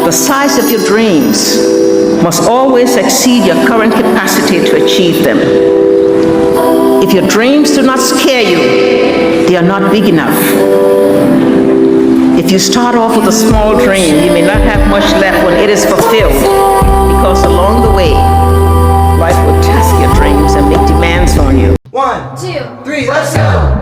The size of your dreams must always exceed your current capacity to achieve them. If your dreams do not scare you, they are not big enough. If you start off with a small dream, you may not have much left when it is fulfilled, because along the way, life will test your dreams and make demands on you. 1, 2, 3, let's go!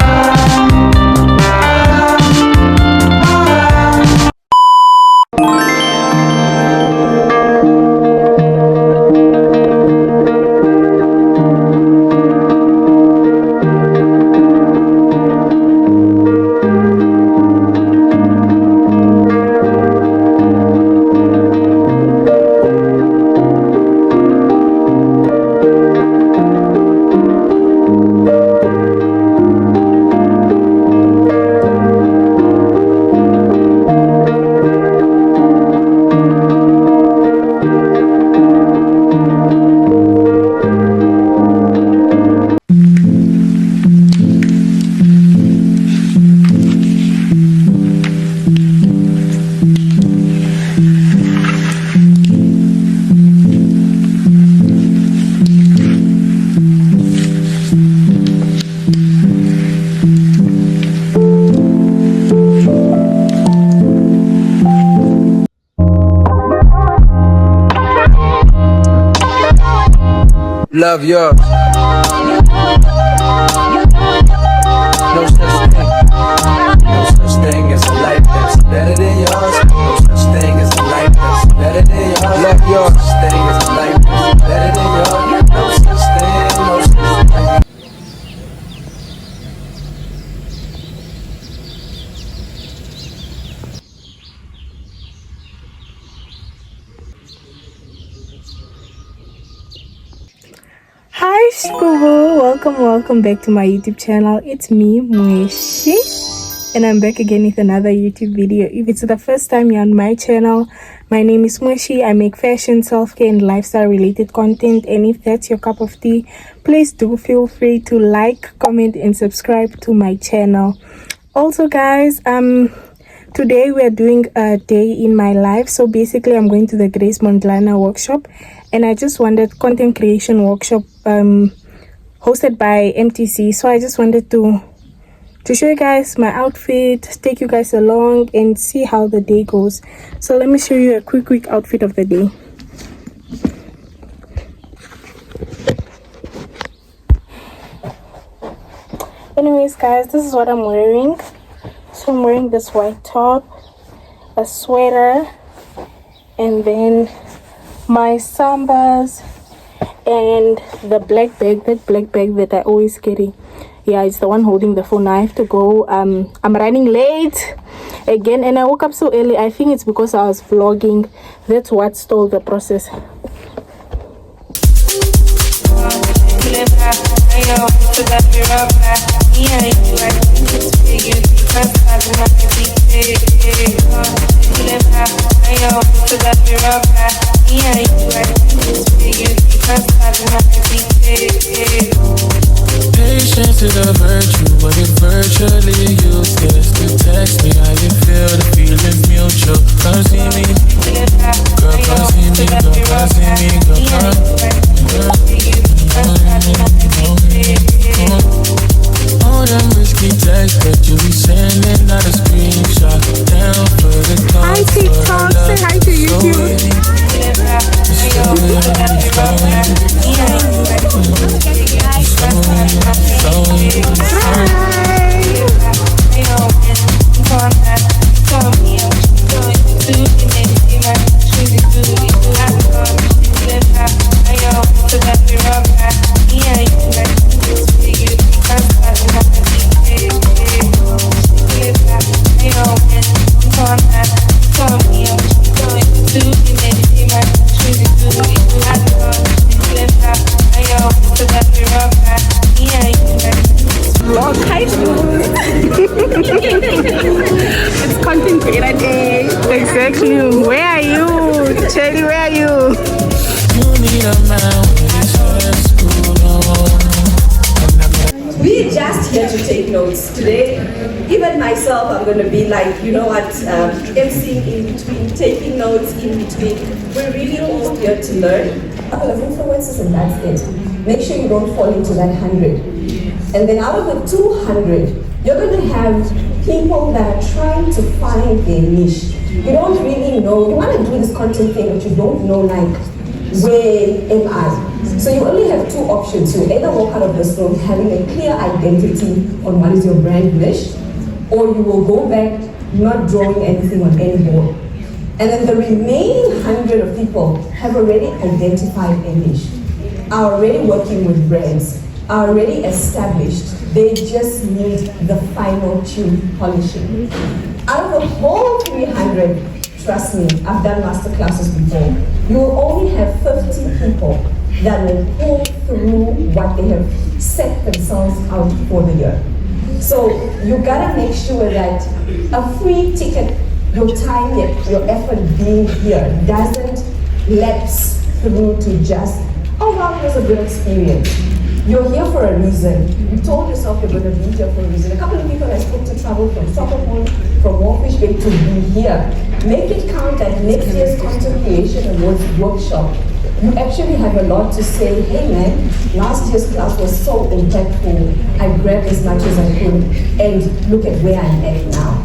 Love yours. No such thing. No such thing as a life that's better than yours. No such thing as a life that's better than yours. Love yours. No such thing as a life that's better than yours. No such thing. No such thing. Hi Shkubu, welcome back to my YouTube channel. It's me, Mweshi, and I'm back again with another YouTube video. If it's the first time you're on my channel, my name is Mweshi. I make fashion, self-care and lifestyle related content, and if that's your cup of tea, please do feel free to like, comment and subscribe to my channel. Also guys, today we're doing a day in my life. So basically I'm going to the Grace Mondlane workshop, and I just wanted content creation workshop hosted by MTC. So I just wanted to show you guys my outfit, take you guys along and see how the day goes. So let me show you a quick outfit of the day. Anyways guys, this is what I'm wearing. So I'm wearing this white top, a sweater, and then my sambas and the black bag, that black bag that I always carry. Yeah, it's the one holding the phone. I have to go. I'm running late again, and I woke up so early. I think it's because I was vlogging. That's what stole the process. Patience is a virtue, but it's virtually useless. To text me how you feel, the feeling's mutual. Come see me, girl, come see me, girl, come see me, girl, all them risky texts that you be sending, not a screenshot. Down for the call. Hi TikTok, say hi to YouTube. It's content creator day. Exactly. Where are you? Chelly, where are you? You need a man with his first school on. We just here to take notes. Today, even myself, I'm going to be like, you know what, emceeing in between, taking notes in between. We're really all here to learn. A couple of influences and that's it. Make sure you don't fall into that 100. And then out of the 200, you're going to have people that are trying to find their niche. You don't really know, you want to do this content thing, but you don't know, like, where am I? So you only have two options. You either walk out of this room having a clear identity on what is your brand niche, or you will go back not drawing anything on any board. And then the remaining 100 of people have already identified a niche, are already working with brands, are already established. They just need the final tune polishing. Out of the whole 300, trust me, I've done master classes before, you will only have 50 people that will pull through what they have set themselves out for the year. So you gotta make sure that a free ticket, your time, your effort being here doesn't lapse through to just, oh wow, it was a good experience. You're here for a reason. You told yourself you're going to be here for a reason. A couple of people I spoke to travel from Stockholm, from Warfish Bay to be here. Make it count at next year's Content Creation Awards workshop. You actually have a lot to say, hey man, last year's class was so impactful. I grabbed as much as I could, and look at where I'm at now.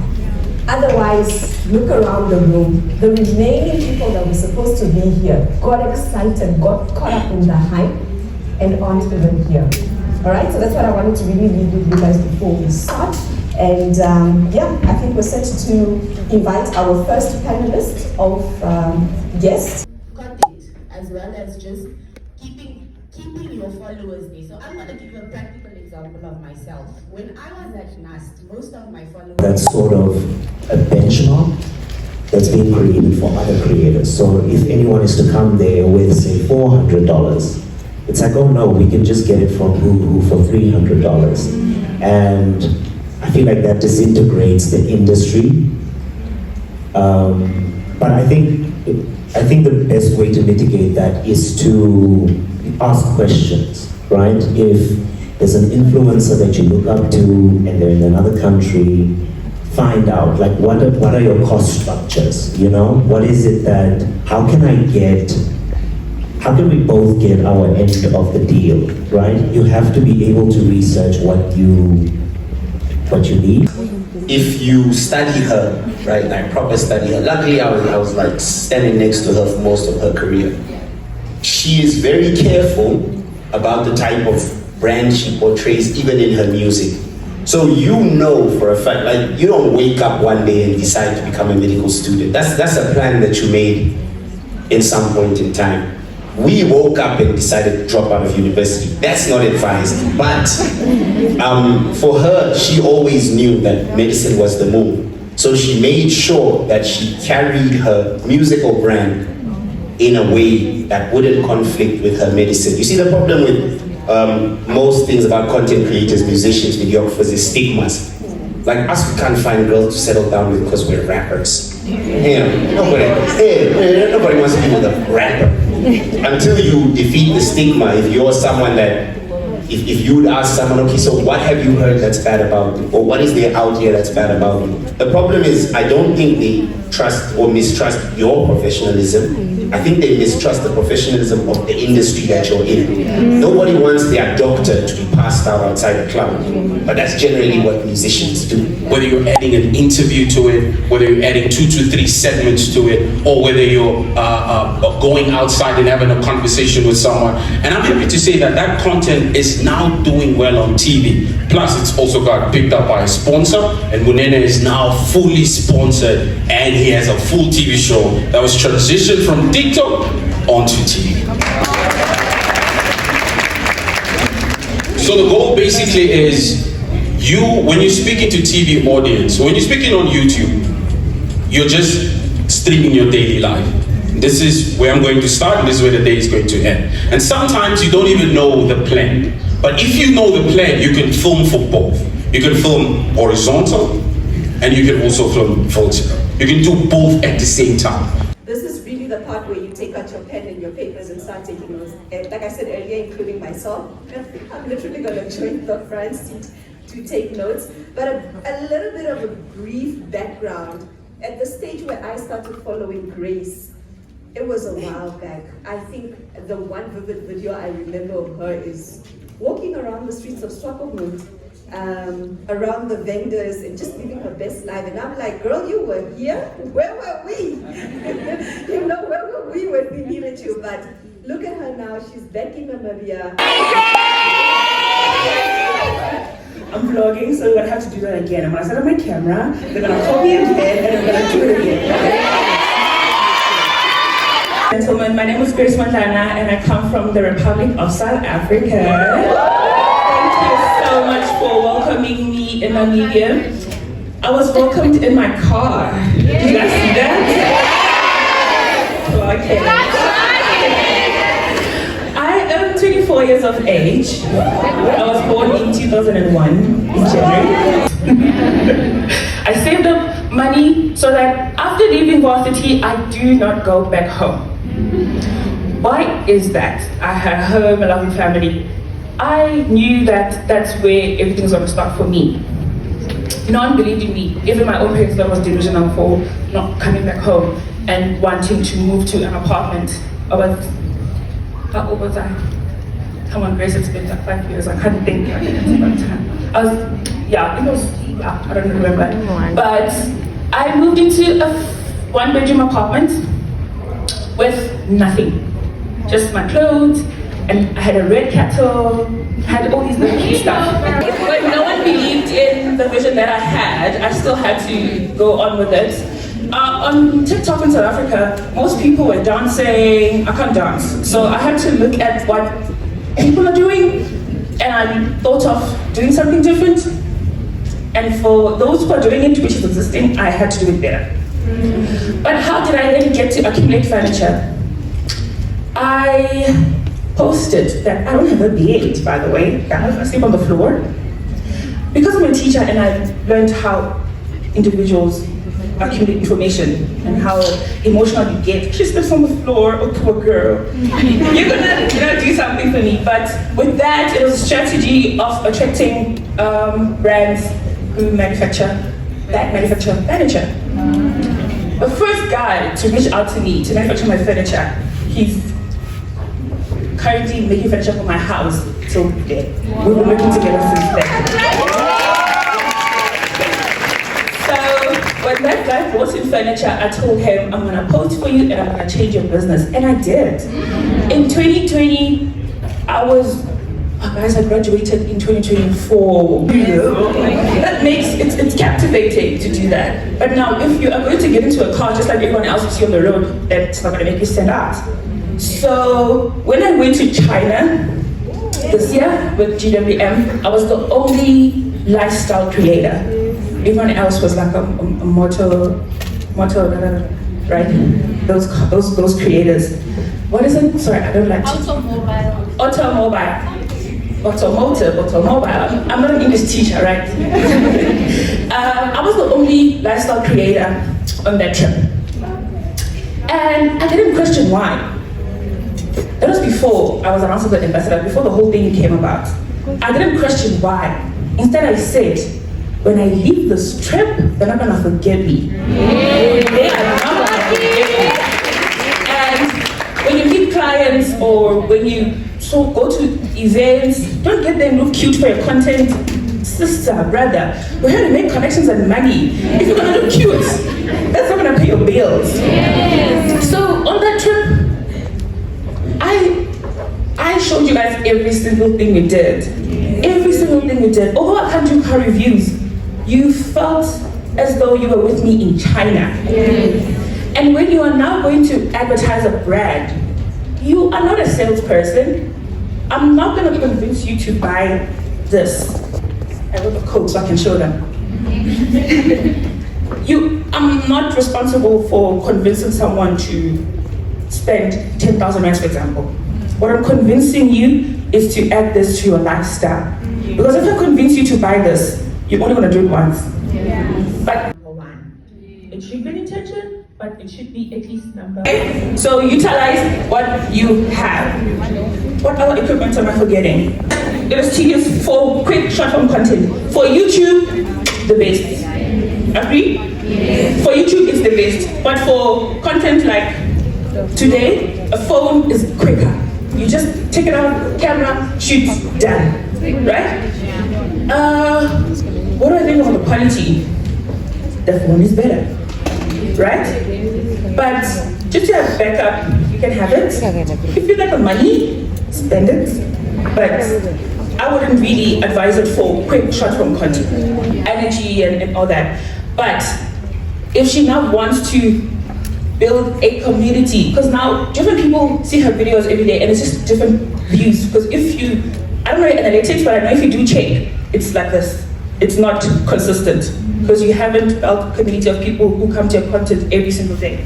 Otherwise, look around the room. The remaining people that were supposed to be here got excited, got caught up in the hype, and aren't even here. All right, so that's what I wanted to really leave with you guys before we start. And yeah, I think we're set to invite our first panelist of guests. Content, as well as just keeping your followers there. So I'm going to give you a practical example of myself. When I was at NAST, most of my followers... That's sort of a benchmark that's being created for other creators. So if anyone is to come there with, say, $400, it's like, oh no, we can just get it from Boohoo for $300. And I feel like that disintegrates the industry. But I think the best way to mitigate that is to ask questions, right? If there's an influencer that you look up to and they're in another country, find out, like, what are your cost structures, you know? What is it that, how can we both get our end of the deal, right? You have to be able to research what you need. If you study her, right, like proper study her, luckily I was like standing next to her for most of her career. She is very careful about the type of brand she portrays, even in her music. So you know for a fact, like, you don't wake up one day and decide to become a medical student. That's a plan that you made in some point in time. We woke up and decided to drop out of university. That's not advised. But for her, she always knew that medicine was the move. So she made sure that she carried her musical brand in a way that wouldn't conflict with her medicine. You see, the problem with most things about content creators, musicians, videographers is stigmas. Like us, we can't find girls to settle down with because we're rappers. Nobody wants to be with a rapper. Until you defeat the stigma, if you're someone that, if you would ask someone, okay, so what have you heard that's bad about you? Or what is there out here that's bad about you? The problem is, I don't think they trust or mistrust your professionalism. I think they mistrust the professionalism of the industry that you're in. Nobody wants their doctor to be passed out outside the club, but that's generally what musicians do. Whether you're adding an interview to it, whether you're adding 2 to 3 segments to it, or whether you're going outside and having a conversation with someone. And I'm happy to say that that content is now doing well on TV. Plus, it's also got picked up by a sponsor, and Munene is now fully sponsored, and he has a full TV show that was transitioned from TikTok onto TV. So the goal basically is, when you're speaking to TV audience, when you're speaking on YouTube, you're just streaming your daily life. This is where I'm going to start, and this is where the day is going to end. And sometimes you don't even know the plan. But if you know the plan, you can film for both. You can film horizontal, and you can also film vertical. You can do both at the same time. This is really the part where you take out your pen and your papers and start taking notes. And like I said earlier, including myself, I'm literally going to join the front seat to to take notes, but a little bit of a brief background. At the stage where I started following Grace, it was a while back. I think the one vivid video I remember of her is walking around the streets of Swakopmund, around the vendors and just living her best life. And I'm like, girl, you were here? Where were we? You know, where were we when we needed you? But look at her now, she's back in Namibia. I'm vlogging, so I'm gonna have to do that again. I'm gonna set up my camera, they're gonna call me again, and I'm gonna do it again. Gentlemen, my name is Grace Mandlana, and I come from the Republic of South Africa. Thank you so much for welcoming me in Namibia. I was welcomed in my car. Did you guys see that? Okay. I am 24 years of age. I was born in 2001 in January. I saved up money so that after leaving varsity, I do not go back home. Why is that? I had home, a loving family. I knew that that's where everything was going to start for me. No one believed in me. Even my own parents thought I was delusional for not coming back home and wanting to move to an apartment. How old was I? Come on, Grace, it's been like 5 years. I can't think. I don't remember. But I moved into a one-bedroom apartment with nothing. Just my clothes, and I had a red kettle, had all these little cute stuff. But no one believed in the vision that I had. I still had to go on with it. On TikTok in South Africa, most people were dancing. I can't dance. So I had to look at what people are doing, and I thought of doing something different. And for those who are doing it, which is existing, I had to do it better. But how did I then get to accumulate furniture? I posted that I don't have a bed, by the way. I sleep on the floor. Because I'm a teacher and I learned how individuals accumulate information and how emotional you get. She sleeps on the floor, oh poor girl. You're gonna do something for me. But with that, it was a strategy of attracting brands who manufacture furniture. The first guy to reach out to me to manufacture my furniture, he's currently making furniture for my house till today. We've been working together since then. So when that guy bought in furniture, I told him, I'm gonna post for you and I'm gonna change your business. And I did. In 2020, guys, I graduated in 2024. That makes it's captivating to do that. But now, if you are going to get into a car just like everyone else you see on the road, that's not going to make you stand out. So when I went to China this year with GWM, I was the only lifestyle creator. Everyone else was like a motor, right? Those creators. What is it? Sorry, I don't like automobile. I'm not an English teacher, right? I was the only lifestyle creator on that trip. And I didn't question why. That was before I was announced as the ambassador, before the whole thing came about. I didn't question why. Instead, I said, when I leave this trip, they're not gonna forget me. They are not gonna forget me. And when you meet clients or when you go to events, don't get them look cute for your content. Sister, brother, we're here to make connections and money. If you're gonna look cute, that's not gonna pay your bills. Yes. So on that trip, I showed you guys every single thing we did. Every single thing we did. Although I can't do car reviews, you felt as though you were with me in China. Yes. And when you are now going to advertise a brand, you are not a salesperson. I'm not going to convince you to buy this. I wrote a code so I can show them. I'm not responsible for convincing someone to spend 10,000 rands, for example. What I'm convincing you is to add this to your lifestyle. Because if I convince you to buy this, you're only going to do it once. Yeah. But it should be an intention, but it should be at least number. So utilize what you have. What other equipment am I forgetting? it is tedious for quick short-form content. For YouTube, the best. Agree? For YouTube, it's the best. But for content like today, a phone is quicker. You just take it out, camera, shoot, done. Right? What do I think of the quality? The phone is better. Right? But just to have backup, you can have it. If you got the money, spend it. But I wouldn't really advise it for quick short-form content, energy and all that. But if she now wants to build a community, because now different people see her videos every day and it's just different views. Because if you, I don't know analytics, but I know if you do check, it's like this. It's not consistent because you haven't built a community of people who come to your content every single day.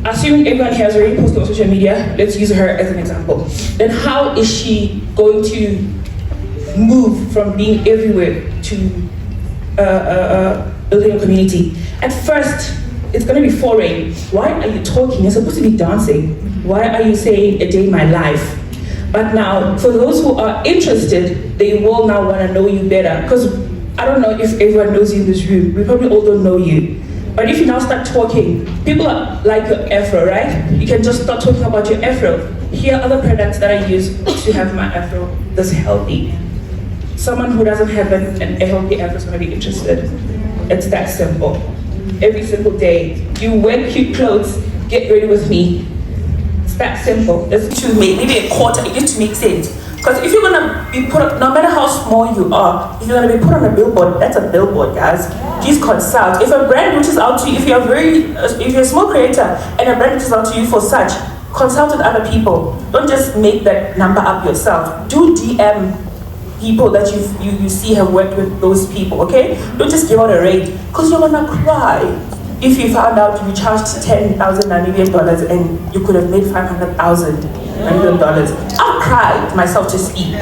Assuming everyone here has already posted on social media, let's use her as an example. Then how is she going to move from being everywhere to building a community? At first, it's going to be foreign. Why are you talking? You're supposed to be dancing. Why are you saying a day in my life? But now, for those who are interested, they will now want to know you better. Because I don't know if everyone knows you in this room. We probably all don't know you. But if you now start talking, people are like your afro, right? You can just start talking about your afro. Here are other products that I use to have my afro that's healthy. Someone who doesn't have a healthy afro is going to be interested. It's that simple. Every single day, you wear cute clothes, get ready with me. It's that simple. It's to make maybe a quarter, it needs to make sense. Because if you're gonna be put up, no matter how small you are, if you're gonna be put on a billboard, that's a billboard, guys. Please consult. If a brand reaches out to you, if you're a small creator and a brand reaches out to you for such, consult with other people. Don't just make that number up yourself. Do DM people that you see have worked with those people, okay? Don't just give out a rate, because you're gonna cry if you found out you charged 10,000 Namibian dollars and you could have made 500,000 Namibian dollars. I cried myself to sleep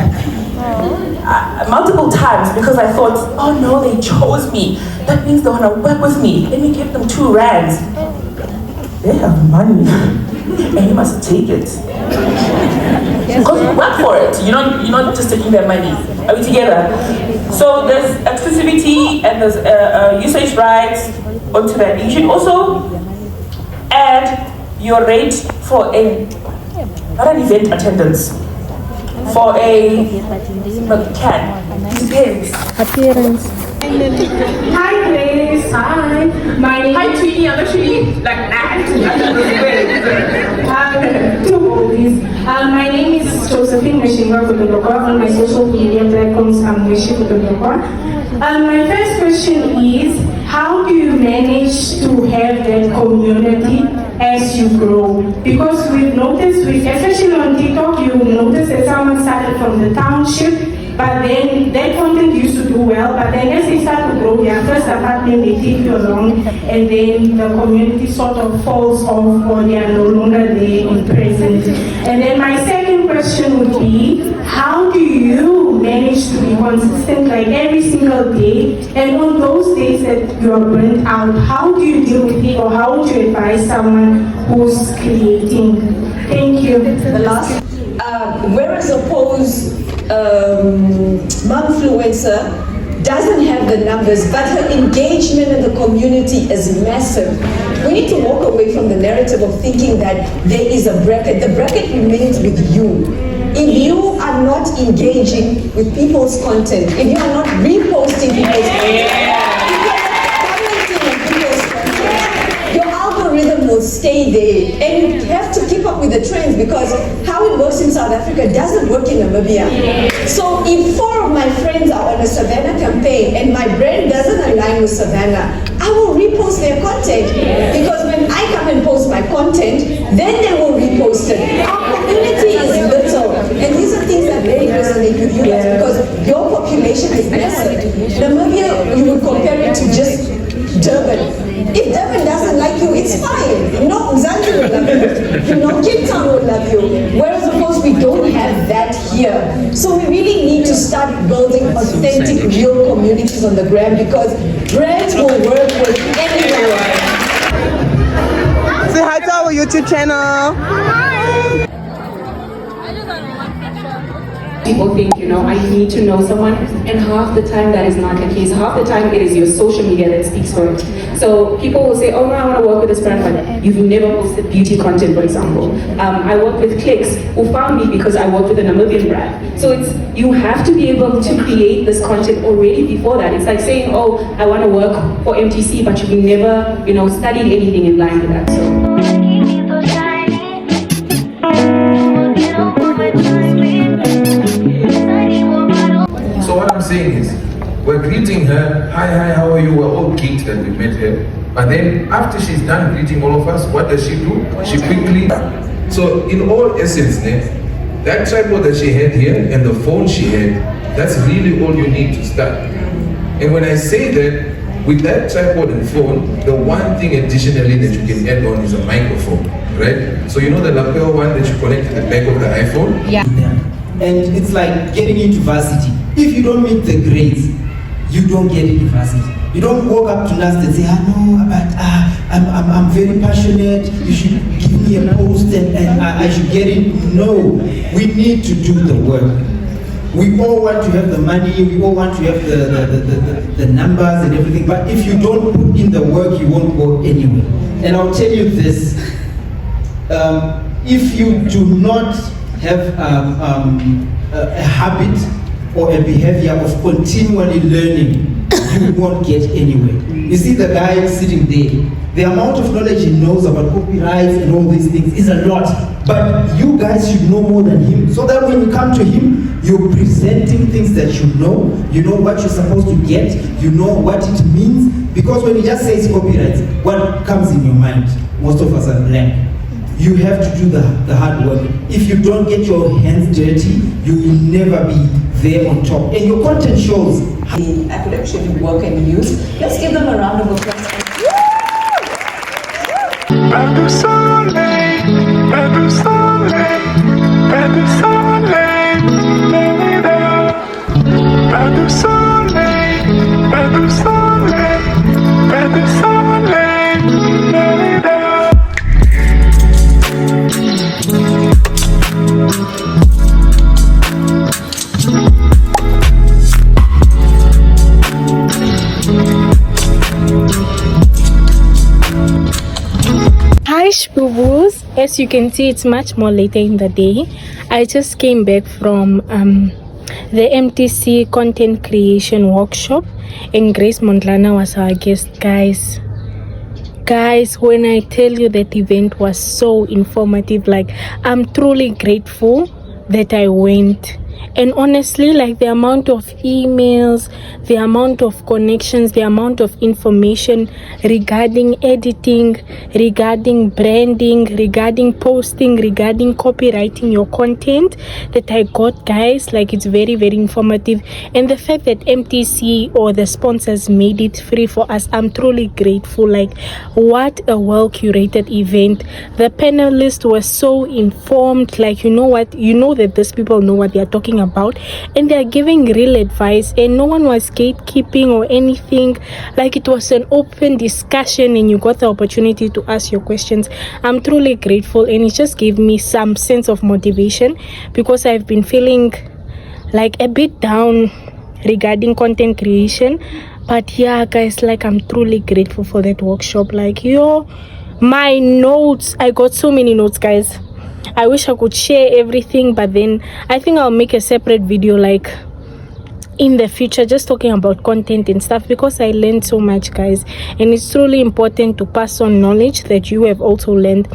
multiple times because I thought, oh no, they chose me. That means they wanna work with me. Let me give them 2 rands. They have money and you must take it. Because you work for it, you're not just taking their money. Are we together? So there's exclusivity and there's usage rights onto that. You should also add your rate for not an event attendance, for a appearance. Hi ladies, hi. My name Hi Tweety, I'm actually like that. two oldies. My name is Josephine Meshinga Kudulokwa. On my social media platforms, I'm Meshi Kudulokwa. My first question is, how do you manage to have that community as you grow? Because we've noticed, especially on TikTok, you notice that someone started from the township, but then that content used to do well, but then as they start to grow their first apartment, they take you along, and then the community sort of falls off, or they are no longer there in present. And then my second question would be, how do you manage to be consistent like every single day, and on those days that you are burnt out, how do you deal with it, or how would you advise someone who's creating? Thank you. The last, whereas suppose Momfluencer doesn't have the numbers, but her engagement in the community is massive. We need to walk away from the narrative of thinking that there is a bracket. The bracket remains with you. If you are not engaging with people's content, if you are not reposting people's content, if you are not commenting on people's content, your algorithm will stay there, and you have to keep up with the trends, because how it works in South Africa doesn't work in Namibia. So if 4 of my friends are on a Savannah campaign and my brand doesn't align with Savannah, I will repost their content, because when I come and post my content, then they will repost it. Our community is little, and these are things that really resonate with you guys, because your population is massive. Namibia, you would compare it to just Durban. If Durban doesn't like you, it's fine. Mzanzi will love you. Cape Town will love you. Whereas, of course, we don't have that here. So we really need to start building authentic, real communities on the gram, because brands will work with anyone. Say hi to our YouTube channel. People think, I need to know someone, and half the time that is not the case. Half the time it is your social media that speaks for it. So people will say, oh no, I want to work with this brand, but you've never posted beauty content, for example. I work with Clicks, who found me because I worked with a Namibian brand. So you have to be able to create this content already before that. It's like saying, oh, I want to work for MTC, but you've never, studied anything in line with that. So what I'm saying is, we're greeting her, hi, how are you? We're all geeked that we met her. But then after she's done greeting all of us, what does she do? She quickly... So in all essence, that tripod that she had here and the phone she had, that's really all you need to start. And when I say that, with that tripod and phone, the one thing additionally that you can add on is a microphone, right? So the lapel one that you connect to the back of the iPhone? Yeah. And it's like getting into varsity. If you don't meet the grades, you don't get into varsity. You don't walk up to us and say, no, but I'm very passionate, you should give me a post and I should get in. No, we need to do the work. We all want to have the money, we all want to have the numbers and everything, but if you don't put in the work, you won't go anywhere. And I'll tell you this, if you do not have a habit or a behavior of continually learning, you won't get anywhere. You see the guy sitting there, the amount of knowledge he knows about copyrights and all these things is a lot, but you guys should know more than him, so that when you come to him, you're presenting things that you know what you're supposed to get, you know what it means, because when he just says copyrights, what comes in your mind? Most of us are blank. You have to do the hard work. If you don't get your hands dirty, you will never be there on top. And your content shows the academic should work and use. Let's give them a round of applause. Boo-boos, as you can see, it's much more later in the day. I just came back from the MTC content creation workshop, and Grace Mondlana was our guest. Guys, when I tell you that event was so informative, like, I'm truly grateful that I went. And honestly, like, the amount of emails, the amount of connections, the amount of information regarding editing, regarding branding, regarding posting, regarding copywriting your content that I got, guys, like, it's very, very informative. And the fact that MTC or the sponsors made it free for us, I'm truly grateful. Like, what a well curated event. The panelists were so informed. Like, you know that these people know what they are talking about, and they are giving real advice, and no one was gatekeeping or anything. Like, it was an open discussion, and you got the opportunity to ask your questions. I'm truly grateful, and it just gave me some sense of motivation, because I've been feeling like a bit down regarding content creation. But yeah, guys, like, I'm truly grateful for that workshop. Like, my notes, I got so many notes, guys. I wish I could share everything, but then I think I'll make a separate video, like, in the future, just talking about content and stuff, because I learned so much, guys, and it's truly important to pass on knowledge that you have also learned.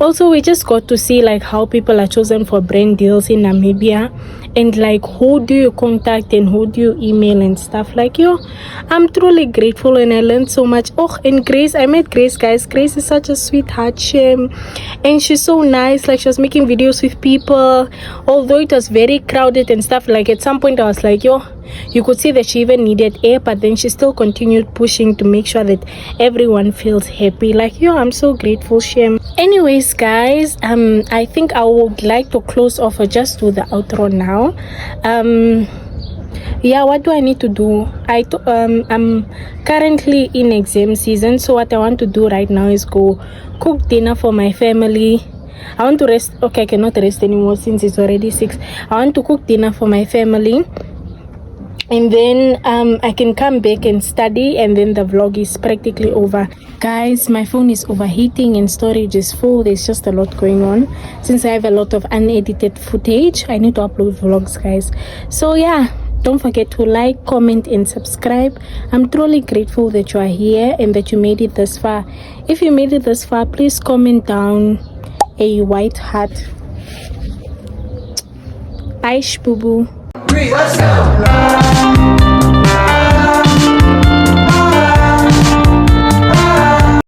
Also, we just got to see, like, how people are chosen for brand deals in Namibia, and like, who do you contact and who do you email and stuff. Like, I'm truly grateful, and I learned so much. Oh, and Grace, I met Grace, guys. Grace is such a sweetheart, and she's so nice. Like, she was making videos with people, although it was very crowded and stuff. Like, at some point I was like, you could see that she even needed air, but then she still continued pushing to make sure that everyone feels happy. Like, I'm so grateful, Shem. Anyways, guys, I think I would like to close off or just do the outro now. What do I need to do? I'm currently in exam season, so what I want to do right now is go cook dinner for my family, I want to rest. Okay, I cannot rest anymore since it's already 6. I want to cook dinner for my family, and then I can come back and study, and then the vlog is practically over. Guys, my phone is overheating and storage is full. There's just a lot going on. Since I have a lot of unedited footage, I need to upload vlogs, guys. So yeah, don't forget to like, comment and subscribe. I'm truly grateful that you are here and that you made it this far. If you made it this far, please comment down a white heart. Bye, Shbubu. 3, let's go.